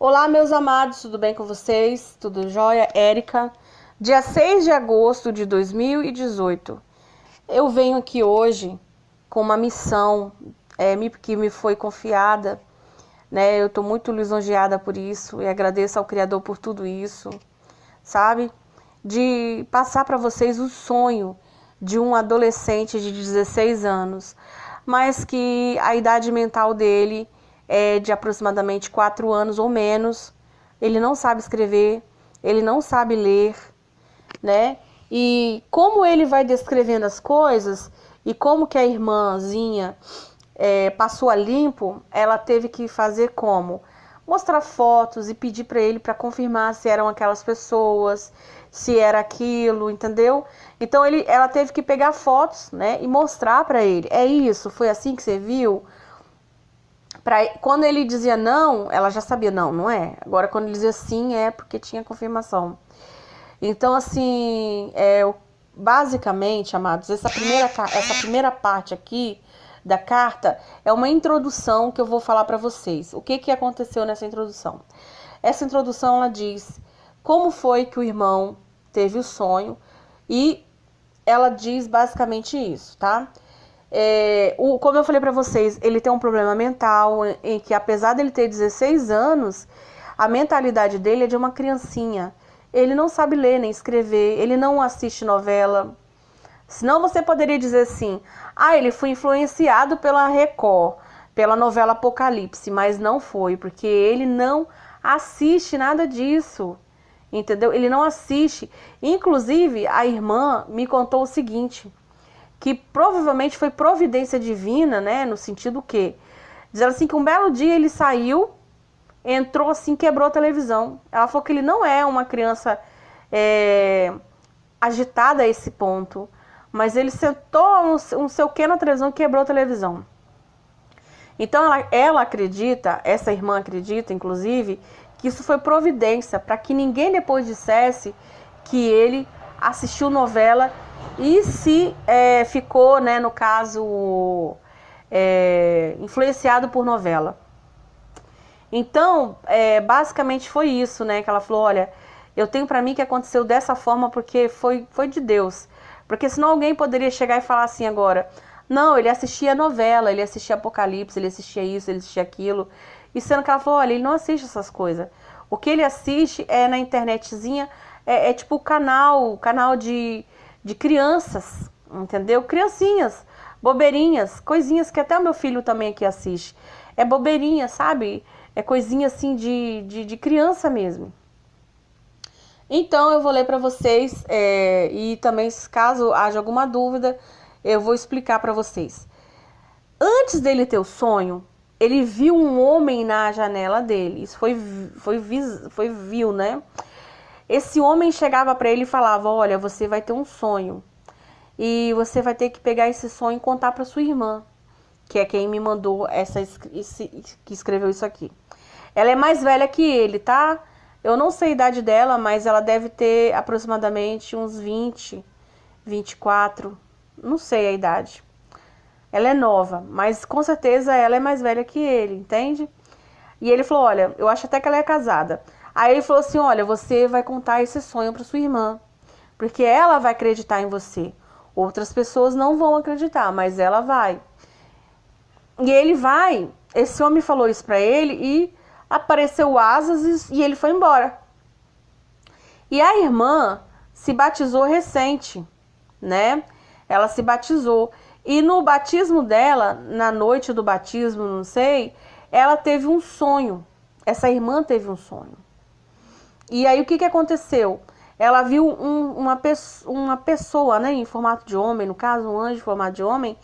Olá, meus amados, tudo bem com vocês? Tudo jóia? Érica. Dia 6 de agosto de 2018. Eu venho aqui hoje com uma missão que me foi confiada, né? Eu estou muito lisonjeada por isso e agradeço ao Criador por tudo isso, sabe? De passar para vocês o sonho de um adolescente de 16 anos, mas que a idade mental dele é de aproximadamente 4 anos ou menos. Ele não sabe escrever, ele não sabe ler, né? E como ele vai descrevendo as coisas e como que a irmãzinha passou a limpo, ela teve que fazer como? Mostrar fotos e pedir para ele para confirmar se eram aquelas pessoas, se era aquilo, entendeu? Então ela teve que pegar fotos, né, e mostrar para ele. É isso, foi assim que você viu? Quando ele dizia não, ela já sabia, não é. Agora quando ele dizia sim, é porque tinha confirmação. Então, assim, basicamente, amados, essa primeira parte aqui da carta é uma introdução que eu vou falar para vocês. O que aconteceu nessa introdução? Essa introdução, ela diz como foi que o irmão teve o sonho e ela diz basicamente isso, tá? Como eu falei para vocês, ele tem um problema mental em que, apesar dele ter 16 anos, a mentalidade dele é de uma criancinha. Ele não sabe ler nem escrever, ele não assiste novela. Senão você poderia dizer assim, ele foi influenciado pela Record, pela novela Apocalipse, mas não foi, porque ele não assiste nada disso, entendeu? Ele não assiste. Inclusive, a irmã me contou o seguinte, que provavelmente foi providência divina, né, no sentido que, dizendo assim, que um belo dia ele saiu, entrou assim, quebrou a televisão. Ela falou que ele não é uma criança agitada a esse ponto, mas ele sentou um sei o que na televisão e quebrou a televisão. Então ela acredita, essa irmã acredita, inclusive, que isso foi providência, para que ninguém depois dissesse que ele assistiu novela e se ficou, né, no caso, influenciado por novela. Então, basicamente foi isso, né, que ela falou, olha, eu tenho para mim que aconteceu dessa forma porque foi de Deus. Porque senão alguém poderia chegar e falar assim agora, não, ele assistia novela, ele assistia Apocalipse, ele assistia isso, ele assistia aquilo. E sendo que ela falou, olha, ele não assiste essas coisas. O que ele assiste é na internetzinha, tipo canal de crianças, entendeu? Criancinhas, bobeirinhas, coisinhas que até o meu filho também aqui assiste. É bobeirinha, sabe? É coisinha assim de criança mesmo. Então eu vou ler para vocês e também, caso haja alguma dúvida, eu vou explicar para vocês. Antes dele ter o sonho, ele viu um homem na janela dele. Isso foi viu, né? Esse homem chegava para ele e falava, olha, você vai ter um sonho e você vai ter que pegar esse sonho e contar para sua irmã, que é quem me mandou que escreveu isso aqui. Ela é mais velha que ele, tá? Eu não sei a idade dela, mas ela deve ter aproximadamente uns 20, 24, não sei a idade. Ela é nova, mas com certeza ela é mais velha que ele, entende? E ele falou, olha, eu acho até que ela é casada. Aí ele falou assim, olha, você vai contar esse sonho para sua irmã, porque ela vai acreditar em você. Outras pessoas não vão acreditar, mas ela vai. E ele vai, esse homem falou isso para ele e apareceu asas e ele foi embora. E a irmã se batizou recente, né? Ela se batizou. E no batismo dela, na noite do batismo, não sei, ela teve um sonho. Essa irmã teve um sonho. E aí o que aconteceu? Ela viu uma pessoa, né, em formato de homem, no caso um anjo em formato de homem,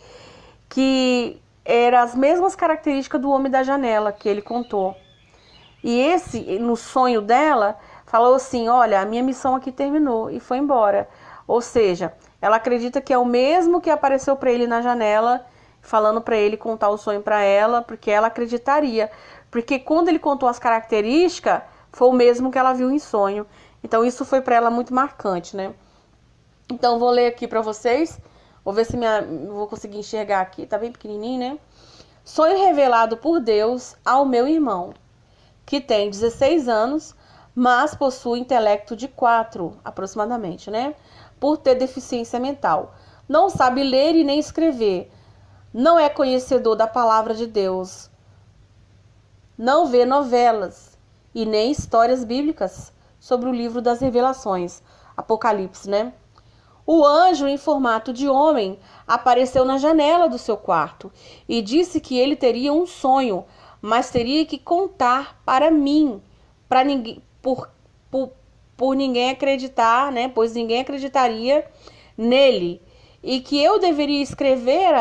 que era as mesmas características do homem da janela que ele contou. E esse, no sonho dela, falou assim, olha, a minha missão aqui terminou e foi embora. Ou seja, ela acredita que é o mesmo que apareceu para ele na janela, falando para ele contar o sonho para ela, porque ela acreditaria. Porque quando ele contou as características, foi o mesmo que ela viu em sonho. Então isso foi para ela muito marcante, né? Então vou ler aqui para vocês. Vou ver se vou conseguir enxergar aqui, tá bem pequenininho, né? Sonho revelado por Deus ao meu irmão. que tem 16 anos, mas possui intelecto de 4, aproximadamente, né? Por ter deficiência mental. Não sabe ler e nem escrever. Não é conhecedor da palavra de Deus. Não vê novelas e nem histórias bíblicas sobre o livro das Revelações, Apocalipse, né? O anjo, em formato de homem, apareceu na janela do seu quarto e disse que ele teria um sonho, mas teria que contar para mim, para ninguém, por ninguém acreditar, né? Pois ninguém acreditaria nele, e que eu deveria escrever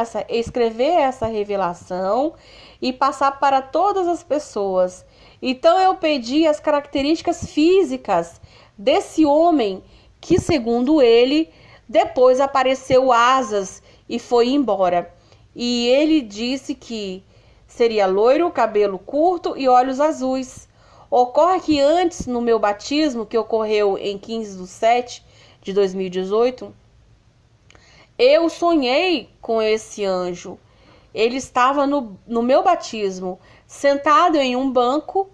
essa revelação e passar para todas as pessoas. Então eu pedi as características físicas desse homem que, segundo ele, depois apareceu asas e foi embora. E ele disse que seria loiro, cabelo curto e olhos azuis. Ocorre que antes, no meu batismo, que ocorreu em 15/7/2018, eu sonhei com esse anjo. Ele estava no meu batismo, sentado em um banco,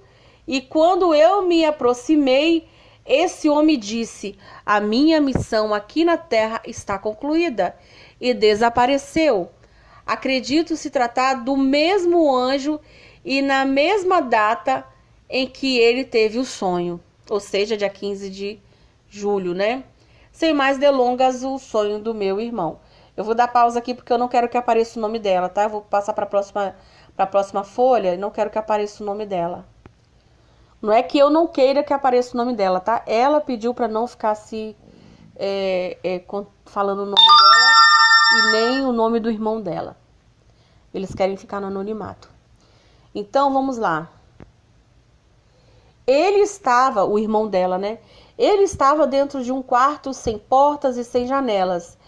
e quando eu me aproximei, esse homem disse: a minha missão aqui na terra está concluída, e desapareceu. Acredito se tratar do mesmo anjo e na mesma data em que ele teve o sonho, ou seja, dia 15 de julho, né? Sem mais delongas, o sonho do meu irmão. Eu vou dar pausa aqui porque eu não quero que apareça o nome dela, tá? Eu vou passar para a próxima folha e não quero que apareça o nome dela. Não é que eu não queira que apareça o nome dela, tá? Ela pediu para não ficar falando o nome dela e nem o nome do irmão dela. Eles querem ficar no anonimato. Então, vamos lá. Ele estava, o irmão dela, né? Ele estava dentro de um quarto sem portas e sem janelas,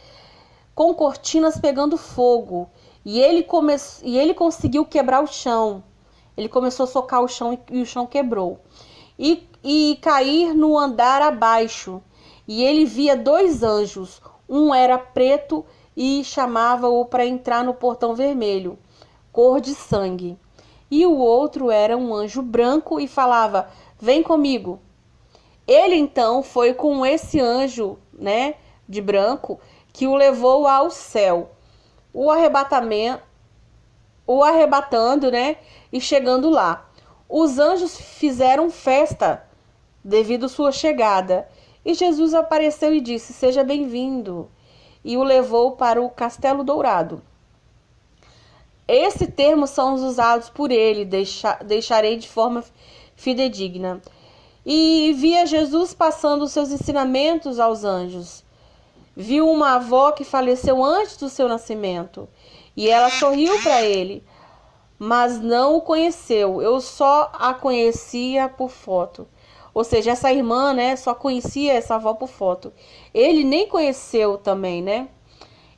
com cortinas pegando fogo. E ele conseguiu quebrar o chão. Ele começou a socar o chão e o chão quebrou. E cair no andar abaixo. E ele via 2 anjos. Um era preto e chamava-o para entrar no portão vermelho, cor de sangue. E o outro era um anjo branco e falava: vem comigo. Ele então foi com esse anjo, né, de branco, que o levou ao céu, o arrebatando, né, e chegando lá. Os anjos fizeram festa devido à sua chegada, e Jesus apareceu e disse: seja bem-vindo, e o levou para o Castelo Dourado. Esse termo são os usados por ele, deixarei de forma fidedigna. E via Jesus passando os seus ensinamentos aos anjos. Viu uma avó que faleceu antes do seu nascimento, e ela sorriu para ele, mas não o conheceu. Eu só a conhecia por foto. Ou seja, essa irmã, né, só conhecia essa avó por foto. Ele nem conheceu também, né?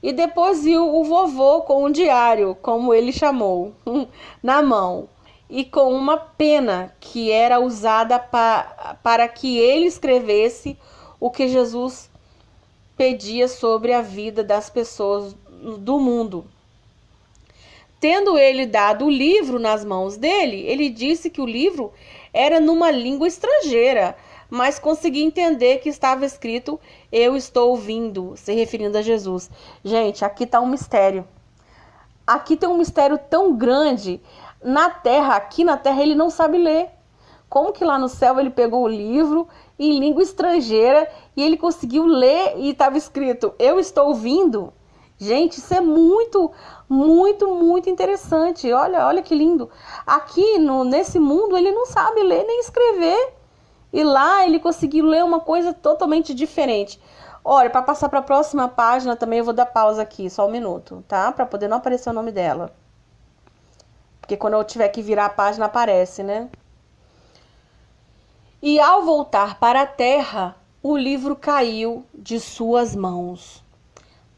E depois viu o vovô com um diário, como ele chamou, na mão, e com uma pena que era usada para que ele escrevesse o que Jesus pedia sobre a vida das pessoas do mundo. Tendo ele dado o livro nas mãos dele, ele disse que o livro era numa língua estrangeira, mas consegui entender que estava escrito: eu estou vindo, se referindo a Jesus. Gente, aqui está um mistério. Aqui tem um mistério tão grande. Aqui na terra, ele não sabe ler. Como que lá no céu ele pegou o livro em língua estrangeira e ele conseguiu ler e estava escrito: eu estou vindo? Gente, isso é muito, muito, muito interessante. Olha que lindo. Aqui nesse mundo ele não sabe ler nem escrever. E lá ele conseguiu ler uma coisa totalmente diferente. Olha, para passar para a próxima página também eu vou dar pausa aqui, só um minuto, tá? Para poder não aparecer o nome dela. Porque quando eu tiver que virar a página aparece, né? E ao voltar para a terra, o livro caiu de suas mãos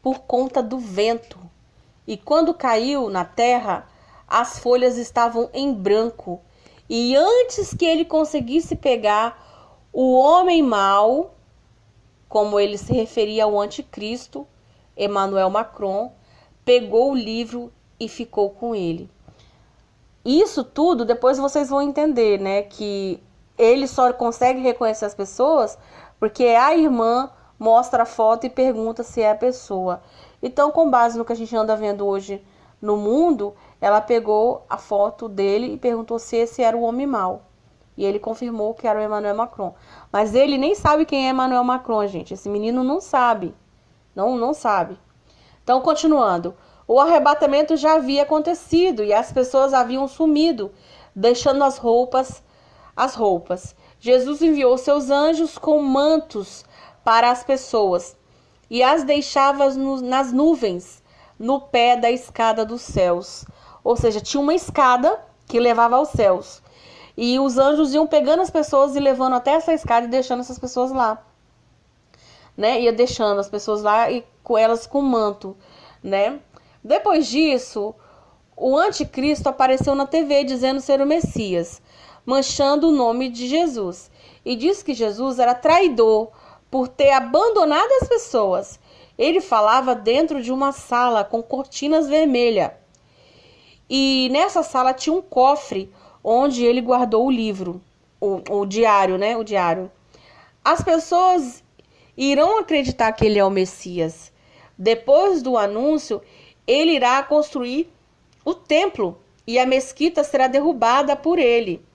por conta do vento. E quando caiu na terra, as folhas estavam em branco. E antes que ele conseguisse pegar, o homem mau, como ele se referia ao anticristo, Emmanuel Macron, pegou o livro e ficou com ele. Isso tudo depois vocês vão entender, né? Que ele só consegue reconhecer as pessoas porque a irmã mostra a foto e pergunta se é a pessoa. Então, com base no que a gente anda vendo hoje no mundo, ela pegou a foto dele e perguntou se esse era o homem mau. E ele confirmou que era o Emmanuel Macron. Mas ele nem sabe quem é Emmanuel Macron, gente. Esse menino não sabe. Não sabe. Então, continuando. O arrebatamento já havia acontecido e as pessoas haviam sumido, deixando as roupas. Jesus enviou seus anjos com mantos para as pessoas e as deixava nas nuvens, no pé da escada dos céus. Ou seja, tinha uma escada que levava aos céus. E os anjos iam pegando as pessoas e levando até essa escada e deixando essas pessoas lá. Né? Ia deixando as pessoas lá e com elas com manto, né? Depois disso, o anticristo apareceu na TV dizendo ser o Messias, manchando o nome de Jesus. E disse que Jesus era traidor por ter abandonado as pessoas. Ele falava dentro de uma sala com cortinas vermelhas. E nessa sala tinha um cofre onde ele guardou o livro, o diário, né? O diário. As pessoas irão acreditar que ele é o Messias. Depois do anúncio, ele irá construir o templo e a mesquita será derrubada por ele.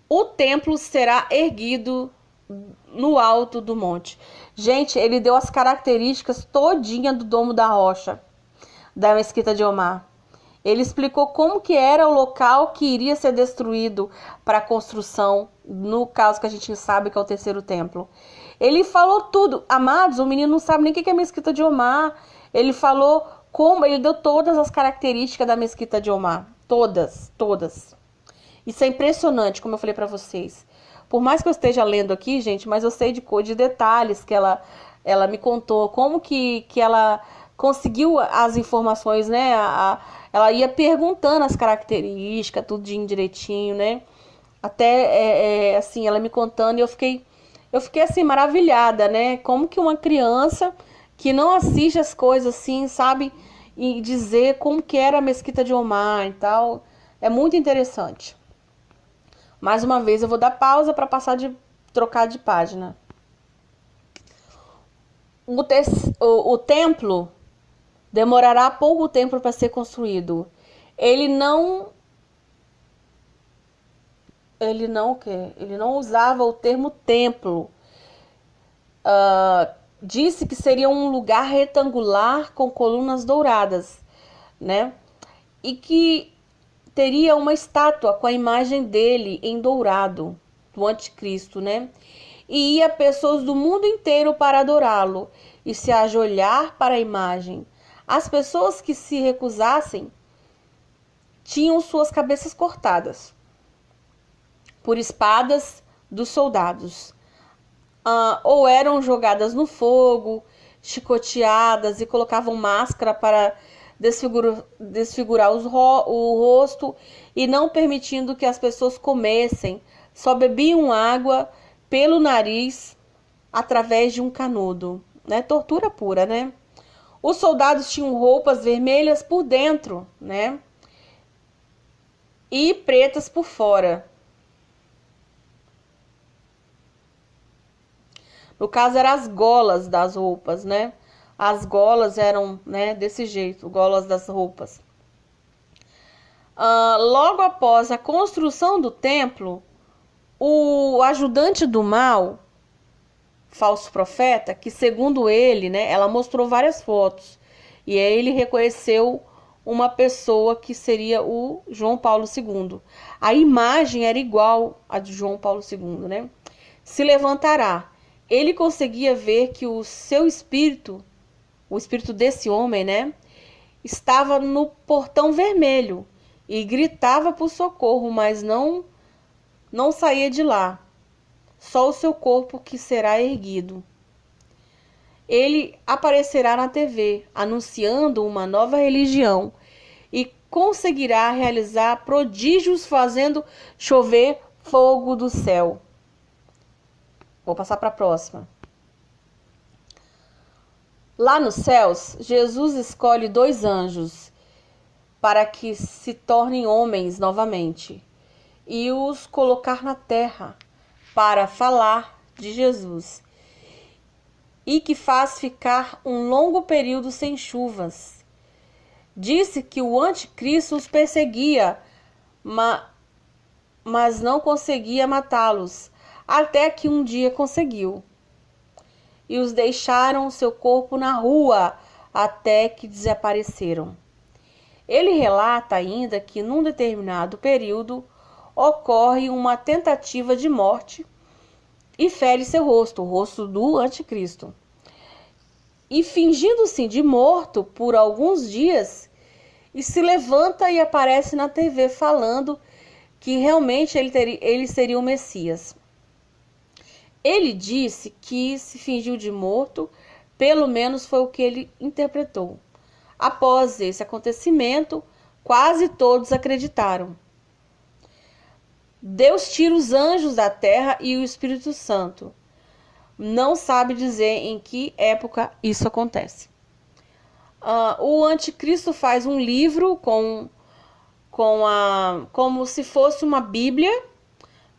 O templo será erguido no alto do monte. Gente, ele deu as características todinha do Domo da Rocha, da mesquita de Omar. Ele explicou como que era o local que iria ser destruído para a construção, no caso que a gente sabe que é o terceiro templo. Ele falou tudo. Amados, o menino não sabe nem o que é a mesquita de Omar. Ele falou como, ele deu todas as características da mesquita de Omar. Todas. Isso é impressionante, como eu falei para vocês. Por mais que eu esteja lendo aqui, gente, mas eu sei de detalhes que ela me contou, como que ela conseguiu as informações, né? Ela ia perguntando as características, tudinho direitinho, né? Até, assim, ela me contando e eu fiquei assim, maravilhada, né? Como que uma criança que não assiste as coisas assim, sabe? E dizer como que era a mesquita de Omar e tal. É muito interessante. Mais uma vez eu vou dar pausa para trocar de página. O templo demorará pouco tempo para ser construído. Ele não usava o termo templo. Disse que seria um lugar retangular com colunas douradas, né? E que teria uma estátua com a imagem dele em dourado, do anticristo, né? E ia pessoas do mundo inteiro para adorá-lo e se ajoelhar para a imagem. As pessoas que se recusassem tinham suas cabeças cortadas por espadas dos soldados. Ou eram jogadas no fogo, chicoteadas e colocavam máscara para desfigurar o rosto e não permitindo que as pessoas comessem, só bebiam água pelo nariz através de um canudo, né? Tortura pura, né? Os soldados tinham roupas vermelhas por dentro, né? E pretas por fora. No caso, eram as golas das roupas, né? As golas eram, né, desse jeito, golas das roupas. Logo após a construção do templo, o ajudante do mal, falso profeta, que segundo ele, né, ela mostrou várias fotos, e aí ele reconheceu uma pessoa que seria o João Paulo II. A imagem era igual a de João Paulo II, né? Se levantará. Ele conseguia ver que o seu espírito, o espírito desse homem, né, estava no portão vermelho e gritava por socorro, mas não saía de lá. Só o seu corpo que será erguido. Ele aparecerá na TV, anunciando uma nova religião e conseguirá realizar prodígios fazendo chover fogo do céu. Vou passar para a próxima. Lá nos céus, Jesus escolhe 2 anjos para que se tornem homens novamente, e os colocar na terra para falar de Jesus, e que faz ficar um longo período sem chuvas. Disse que o anticristo os perseguia, mas não conseguia matá-los, até que um dia conseguiu. E os deixaram seu corpo na rua até que desapareceram. Ele relata ainda que num determinado período ocorre uma tentativa de morte e fere seu rosto, o rosto do anticristo. E fingindo-se de morto por alguns dias, e se levanta e aparece na TV falando que realmente ele seria o Messias. Ele disse que se fingiu de morto, pelo menos foi o que ele interpretou. Após esse acontecimento, quase todos acreditaram. Deus tira os anjos da terra e o Espírito Santo. Não sabe dizer em que época isso acontece. O anticristo faz um livro como se fosse uma Bíblia,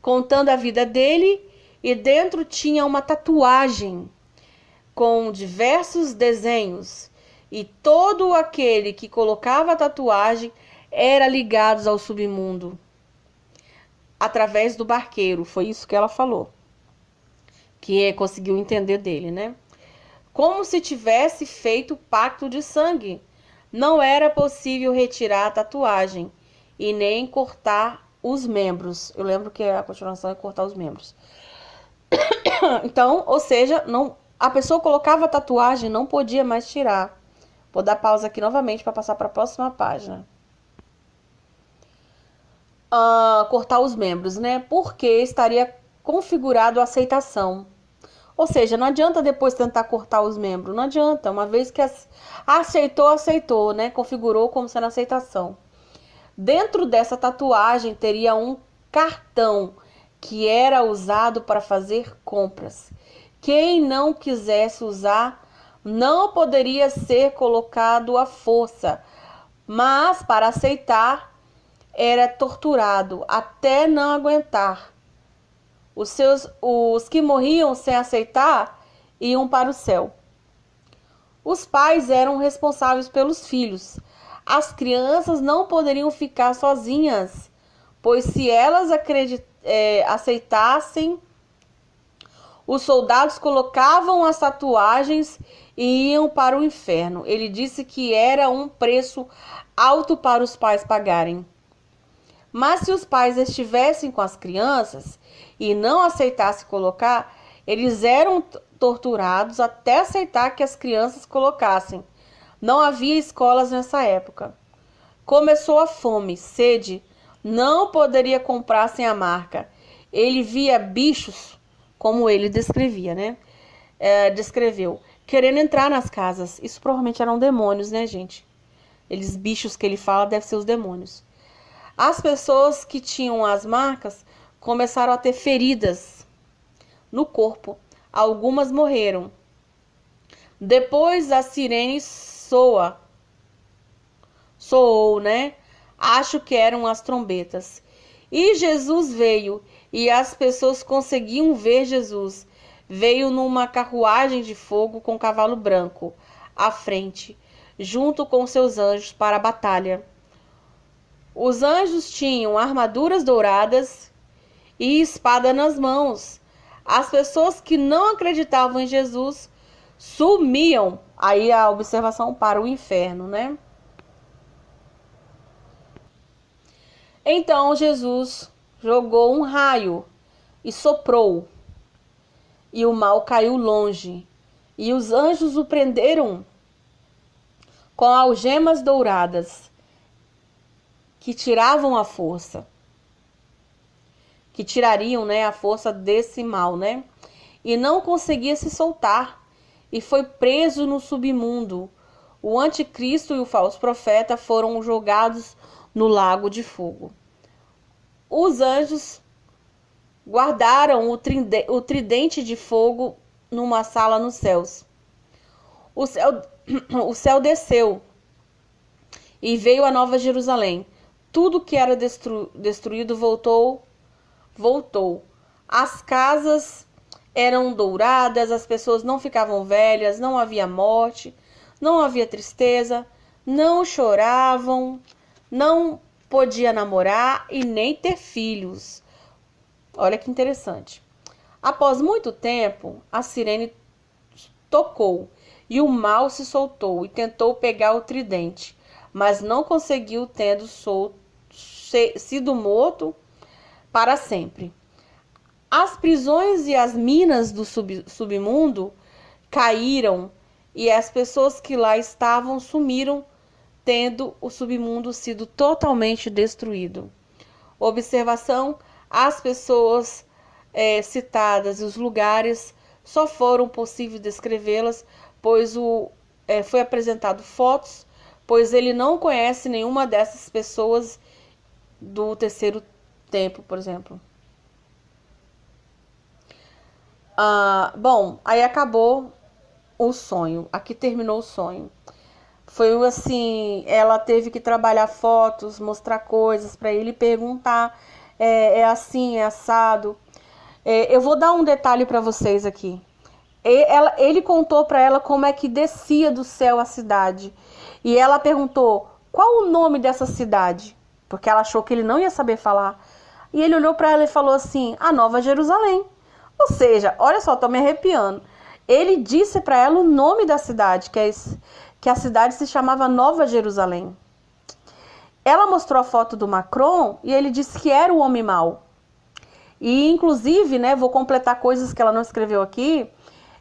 contando a vida dele, e dentro tinha uma tatuagem com diversos desenhos, e todo aquele que colocava a tatuagem era ligado ao submundo, através do barqueiro. Foi isso que ela falou, que conseguiu entender dele, né? Como se tivesse feito pacto de sangue. Não era possível retirar a tatuagem e nem cortar os membros. Eu lembro que a continuação é cortar os membros. Então, ou seja, a pessoa colocava a tatuagem, não podia mais tirar. Vou dar pausa aqui novamente para passar para a próxima página. Cortar os membros, né? Porque estaria configurado a aceitação. Ou seja, não adianta depois tentar cortar os membros. Não adianta. Uma vez que aceitou, né? Configurou como sendo aceitação. Dentro dessa tatuagem teria um cartão que era usado para fazer compras. Quem não quisesse usar não poderia ser colocado à força, mas para aceitar era torturado até não aguentar. Os que morriam sem aceitar iam para o céu. Os pais eram responsáveis pelos filhos. As crianças não poderiam ficar sozinhas, pois se elas aceitassem, os soldados colocavam as tatuagens e iam para o inferno. Ele disse que era um preço alto para os pais pagarem. Mas se os pais estivessem com as crianças e não aceitassem colocar, eles eram torturados até aceitar que as crianças colocassem. Não havia escolas nessa época. Começou a fome, sede, não poderia comprar sem a marca. Ele via bichos, como ele descrevia, né? Descreveu, querendo entrar nas casas. Isso provavelmente eram demônios, né, gente? Eles bichos que ele fala devem ser os demônios. As pessoas que tinham as marcas começaram a ter feridas no corpo. Algumas morreram. Depois a sirene soou, né? Acho que eram as trombetas. E Jesus veio, e as pessoas conseguiam ver Jesus. Veio numa carruagem de fogo com cavalo branco à frente, junto com seus anjos para a batalha. Os anjos tinham armaduras douradas e espada nas mãos. As pessoas que não acreditavam em Jesus sumiam. Aí a observação para o inferno, né? Então Jesus jogou um raio e soprou, e o mal caiu longe, e os anjos o prenderam com algemas douradas, que tiravam a força, que tirariam, né, a força desse mal, né? E não conseguia se soltar, e foi preso no submundo. O anticristo e o falso profeta foram jogados no lago de fogo. Os anjos guardaram o tridente de fogo numa sala nos céus. O céu desceu e veio a Nova Jerusalém. Tudo que era destruído voltou. As casas eram douradas, as pessoas não ficavam velhas, não havia morte, não havia tristeza, não choravam, não podia namorar e nem ter filhos. Olha que interessante. Após muito tempo, a sirene tocou e o mal se soltou e tentou pegar o tridente, mas não conseguiu, tendo sido morto para sempre. As prisões e as minas do submundo caíram e as pessoas que lá estavam sumiram, tendo o submundo sido totalmente destruído. Observação: as pessoas citadas e os lugares só foram possível descrevê-las, pois foi apresentado fotos, pois ele não conhece nenhuma dessas pessoas do terceiro templo, por exemplo. Bom, aí acabou o sonho. Aqui terminou o sonho. Foi assim, ela teve que trabalhar fotos, mostrar coisas para ele, perguntar, é assim, é assado. Eu vou dar um detalhe para vocês aqui. Ele contou para ela como é que descia do céu a cidade. E ela perguntou, qual o nome dessa cidade? Porque ela achou que ele não ia saber falar. E ele olhou para ela e falou assim, a Nova Jerusalém. Ou seja, olha só, tô me arrepiando. Ele disse para ela o nome da cidade, que a cidade se chamava Nova Jerusalém. Ela mostrou a foto do Macron e ele disse que era o homem mau. E inclusive, né, vou completar coisas que ela não escreveu aqui,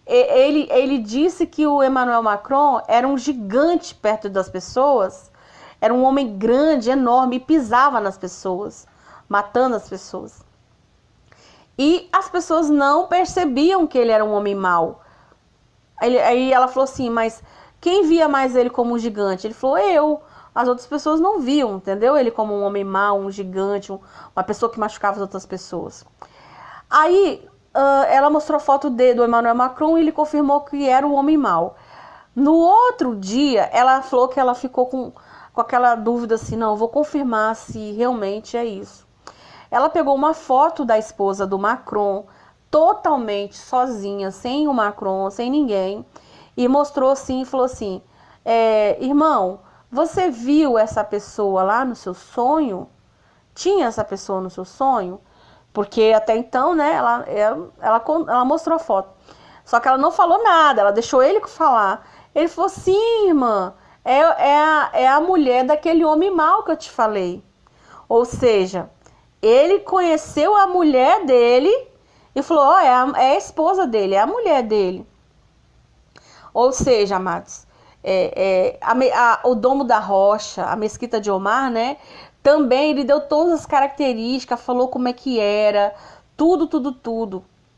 ele disse que o Emmanuel Macron era um gigante perto das pessoas, era um homem grande, enorme, e pisava nas pessoas, matando as pessoas. E as pessoas não percebiam que ele era um homem mau. Aí ela falou assim, mas quem via mais ele como um gigante? Ele falou, eu. As outras pessoas não viam, entendeu? Ele como um homem mau, um gigante, uma pessoa que machucava as outras pessoas. Aí ela mostrou a foto do Emmanuel Macron e ele confirmou que era o homem mau. No outro dia, ela falou que ela ficou com aquela dúvida assim, não, vou confirmar se realmente é isso. Ela pegou uma foto da esposa do Macron, totalmente sozinha, sem o Macron, sem ninguém, e mostrou assim, e falou assim, irmão, você viu essa pessoa lá no seu sonho? Tinha essa pessoa no seu sonho? Porque até então, né, ela mostrou a foto. Só que ela não falou nada, ela deixou ele falar. Ele falou, sim, irmã, é a mulher daquele homem mau que eu te falei. Ou seja, ele conheceu a mulher dele e falou, é a esposa dele, é a mulher dele. Ou seja, amados, o Domo da Rocha, a Mesquita de Omar, né? Também ele deu todas as características, falou como é que era, tudo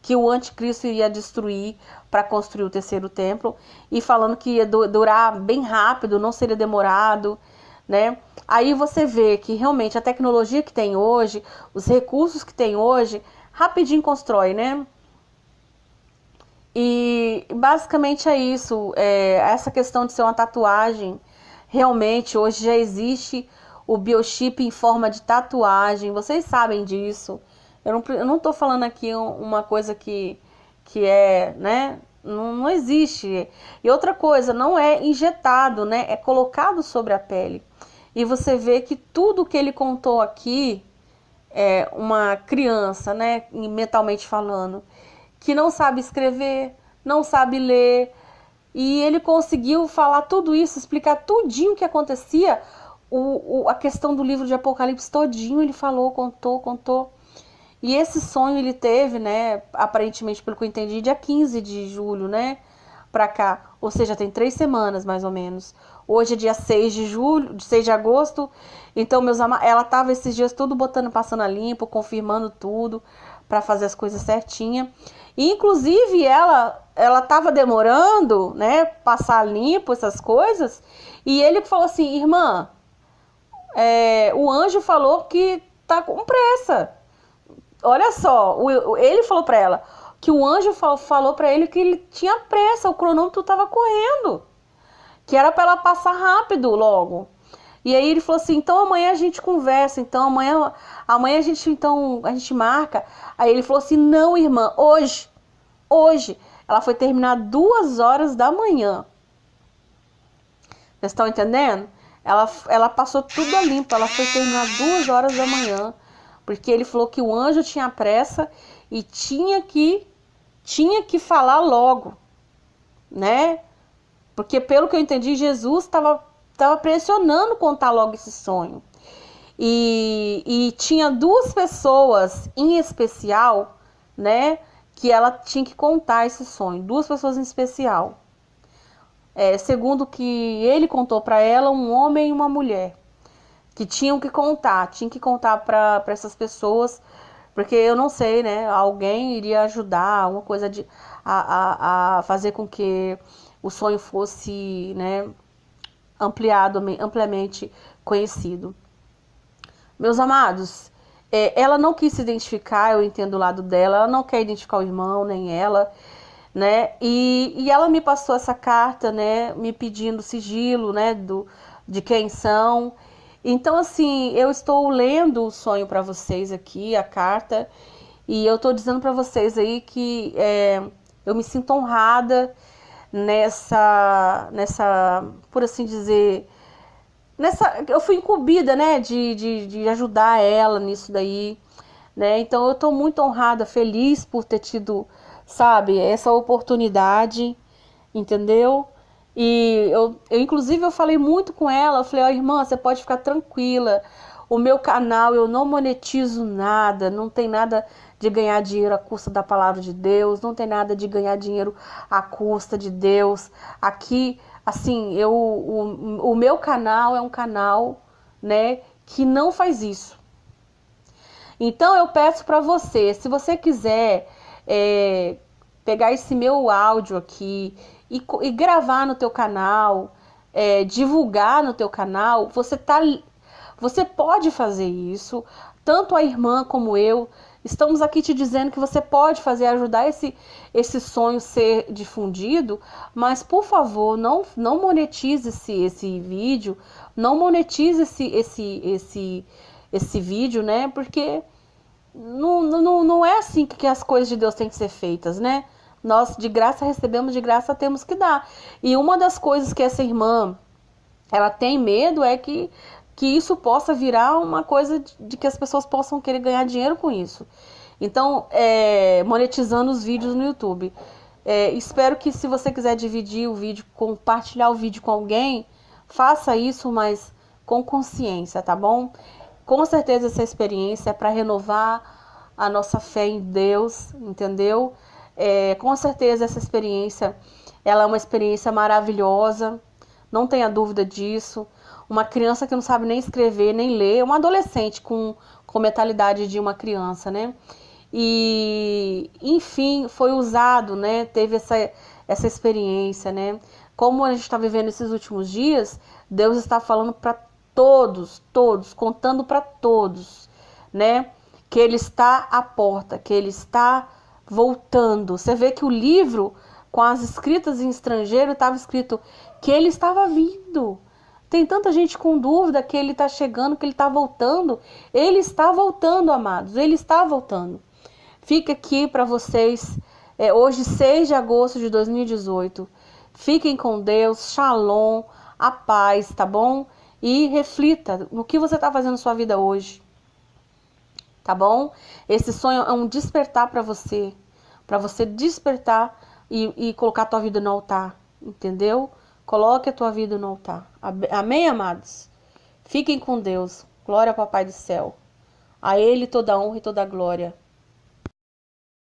que o anticristo iria destruir para construir o terceiro templo, e falando que ia durar bem rápido, não seria demorado, né? Aí você vê que realmente a tecnologia que tem hoje, os recursos que tem hoje, rapidinho constrói, né? E basicamente é isso, essa questão de ser uma tatuagem, realmente hoje já existe o biochip em forma de tatuagem, vocês sabem disso. Eu não tô falando aqui uma coisa que é, né, não existe. E outra coisa, não é injetado, né, é colocado sobre a pele. E você vê que tudo que ele contou aqui, uma criança, né, mentalmente falando, que não sabe escrever, não sabe ler, e ele conseguiu falar tudo isso, explicar tudinho o que acontecia, a questão do livro de Apocalipse todinho ele falou, contou. E esse sonho ele teve, né, aparentemente, pelo que eu entendi, dia 15 de julho, né, pra cá, ou seja, tem 3 semanas mais ou menos. Hoje é dia 6 de agosto, então ela tava esses dias tudo passando a limpo, confirmando tudo, para fazer as coisas certinha. E, inclusive, ela tava demorando, né, passar limpo essas coisas, e ele falou assim, irmã, o anjo falou que tá com pressa. Olha só, ele falou para ela que o anjo falou para ele que ele tinha pressa, o cronômetro estava correndo, que era para ela passar rápido logo. E aí ele falou assim, então amanhã a gente conversa, então amanhã a gente marca. Aí ele falou assim, não, irmã, hoje. Ela foi terminar 2 horas da manhã. Vocês estão entendendo? Ela passou tudo a limpo, ela foi terminar 2 horas da manhã. Porque ele falou que o anjo tinha pressa e tinha que falar logo, né? Porque pelo que eu entendi, Jesus estava pressionando contar logo esse sonho. E tinha 2 pessoas em especial, né? Que ela tinha que contar esse sonho. 2 pessoas em especial. Segundo que ele contou para ela, um homem e uma mulher. Que tinham que contar para essas pessoas, porque eu não sei, né? Alguém iria ajudar, uma coisa a fazer com que o sonho fosse, né, ampliamente conhecido. Meus amados, ela não quis se identificar, eu entendo o lado dela, ela não quer identificar o irmão, nem ela, né? E ela me passou essa carta, né, me pedindo sigilo, né, de quem são. Então, assim, eu estou lendo o sonho para vocês aqui, a carta, e eu estou dizendo para vocês aí que eu me sinto honrada nessa, por assim dizer, eu fui incumbida, né, de ajudar ela nisso daí, né? Então eu estou muito honrada, feliz por ter tido, sabe, essa oportunidade, entendeu? E inclusive, eu falei muito com ela. Eu falei, ó, irmã, você pode ficar tranquila. O meu canal, eu não monetizo nada. Não tem nada de ganhar dinheiro à custa da palavra de Deus. Não tem nada de ganhar dinheiro à custa de Deus. Aqui, assim, o meu canal é um canal, né, que não faz isso. Então, eu peço para você, se você quiser pegar esse meu áudio aqui e gravar no teu canal, divulgar no teu canal, você pode fazer isso. Tanto a irmã como eu estamos aqui te dizendo que você pode fazer, ajudar esse sonho ser difundido, mas por favor, não monetize esse vídeo, não monetize esse vídeo, né? Porque não é assim que as coisas de Deus têm que ser feitas, né? Nós de graça recebemos, de graça temos que dar. E uma das coisas que essa irmã ela tem medo é que isso possa virar uma coisa de que as pessoas possam querer ganhar dinheiro com isso. Então, monetizando os vídeos no YouTube. Espero que, se você quiser dividir o vídeo, compartilhar o vídeo com alguém, faça isso, mas com consciência, tá bom? Com certeza essa experiência é para renovar a nossa fé em Deus, entendeu? Com certeza essa experiência, ela é uma experiência maravilhosa, não tenha dúvida disso. Uma criança que não sabe nem escrever, nem ler, uma adolescente com mentalidade de uma criança, né? E, enfim, foi usado, né? Teve essa experiência, né? Como a gente está vivendo esses últimos dias, Deus está falando para todos, contando para todos, né? Que Ele está à porta, que Ele está voltando. Você vê que o livro, com as escritas em estrangeiro, estava escrito que Ele estava vindo. Tem tanta gente com dúvida que Ele está chegando, que Ele está voltando. Ele está voltando, amados, Ele está voltando. Fica aqui para vocês, hoje 6 de agosto de 2018. Fiquem com Deus, shalom, a paz, tá bom? E reflita no que você está fazendo na sua vida hoje, tá bom? Esse sonho é um despertar para você despertar e colocar a tua vida no altar, entendeu? Coloque a tua vida no altar. Amém, amados? Fiquem com Deus. Glória ao Papai do céu. A Ele toda a honra e toda a glória.